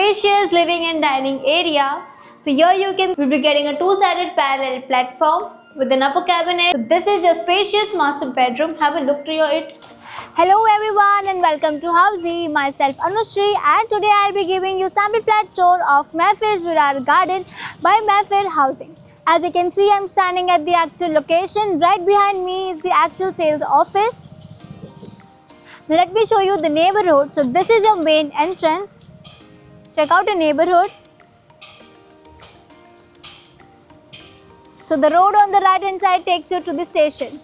spacious living and dining area. So here you will be getting a two-sided parallel platform with an upper cabinet. So this is your spacious master bedroom. Have a look to it. Hello everyone and welcome to Housey. Myself Anushri, and today I'll be giving you sample flat tour of Mayfair's Virar Garden by Mayfair Housing. As you can see, I'm standing at the actual location. Right behind me is the actual sales office. Let me show you the neighborhood. So this is your main entrance. Check out the neighborhood. So the road on the right hand side takes you to the station.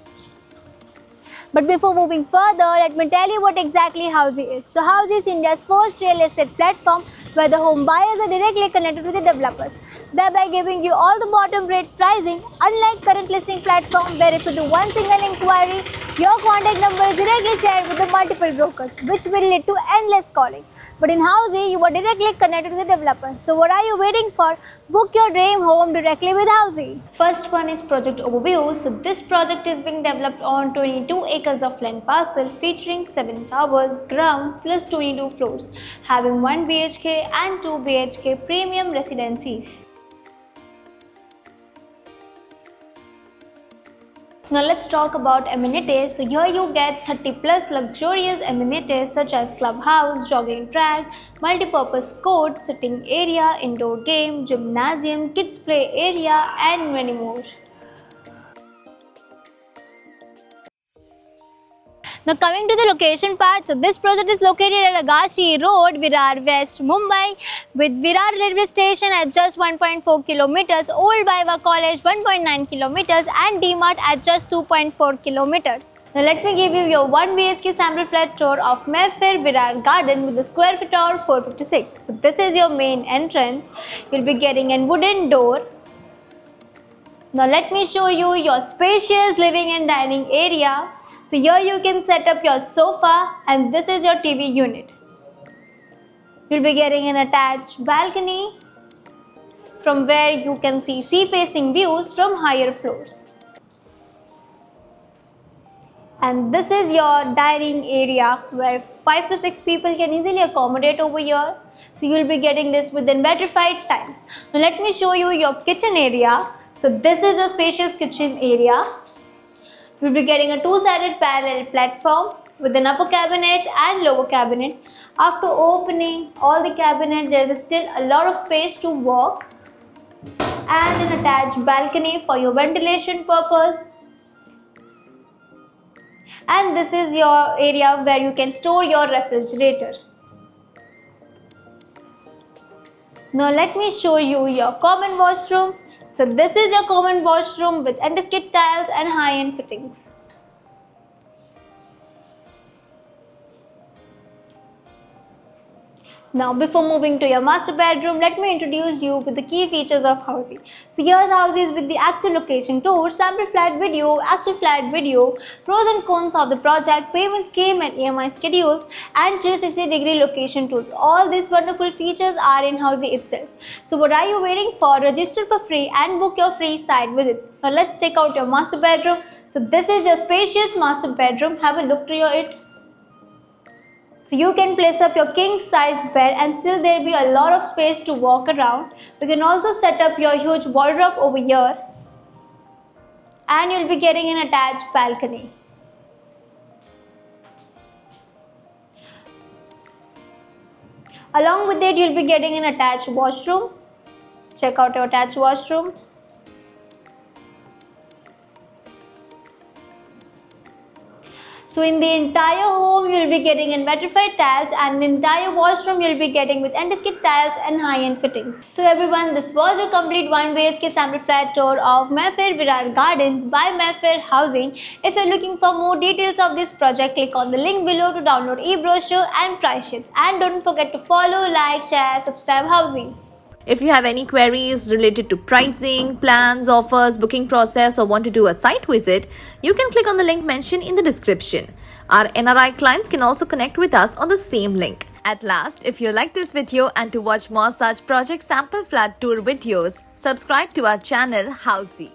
But before moving further, let me tell you what exactly Housey is. So Housey is India's first real estate platform where the home buyers are directly connected with the developers, thereby giving you all the bottom rate pricing, unlike current listing platform where if you do one single inquiry, your contact number is directly shared with the multiple brokers, which will lead to endless calling. But in Housey, you are directly connected to the developer. So what are you waiting for? Book your dream home directly with Housey. First one is project overview. So this project is being developed on 22 acres of land parcel featuring 7 towers, ground plus 22 floors, having 1 BHK and 2 BHK premium residencies. Now let's talk about amenities. So here you get 30 plus luxurious amenities such as clubhouse, jogging track, multi-purpose court, sitting area, indoor game, gymnasium, kids play area and many more. Now coming to the location part, so this project is located at Agashi Road, Virar West, Mumbai, with Virar railway station at just 1.4 kilometers, Old Baiwa College 1.9 kilometers and DMart at just 2.4 kilometers. Now let me give you your 1 BHK sample flat tour of Mayfair Virar Garden with the square feet of 456. So this is your main entrance. You'll be getting a wooden door. Now let me show you your spacious living and dining area. So here you can set up your sofa and this is your TV unit. You'll be getting an attached balcony from where you can see sea-facing views from higher floors. And this is your dining area where 5 to 6 people can easily accommodate over here. So you'll be getting this within vitrified tiles. Now let me show you your kitchen area. So this is a spacious kitchen area. You'll be getting a two-sided parallel platform with an upper cabinet and lower cabinet. After opening all the cabinet, there is still a lot of space to walk and an attached balcony for your ventilation purpose. And this is your area where you can store your refrigerator. Now let me show you your common washroom. So this is your common washroom with anti-skid tiles and high-end fittings. Now before moving to your master bedroom, let me introduce you with the key features of Housey. So here's Housey with the actual location tour, sample flat video, actual flat video, pros and cons of the project, payment scheme and EMI schedules, and 360-degree location tools. All these wonderful features are in Housey itself. So what are you waiting for? Register for free and book your free site visits. Now let's check out your master bedroom. So this is your spacious master bedroom. Have a look to it. So you can place up your king size bed and still there will be a lot of space to walk around. You can also set up your huge wardrobe over here and you'll be getting an attached balcony. Along with it, you'll be getting an attached washroom. Check out your attached washroom. So in the entire home, you will be getting in vitrified tiles, and the entire washroom you will be getting with anti-skid tiles and high-end fittings. So everyone, this was a complete 1 BHK sample flat tour of Mayfair Virar Gardens by Mayfair Housing. If you're looking for more details of this project, click on the link below to download e-brochure and price sheets. And don't forget to follow, like, share, subscribe Housing. If you have any queries related to pricing, plans, offers, booking process, or want to do a site visit, you can click on the link mentioned in the description. Our NRI clients can also connect with us on the same link. At last, if you like this video and to watch more such project sample flat tour videos, subscribe to our channel Housey.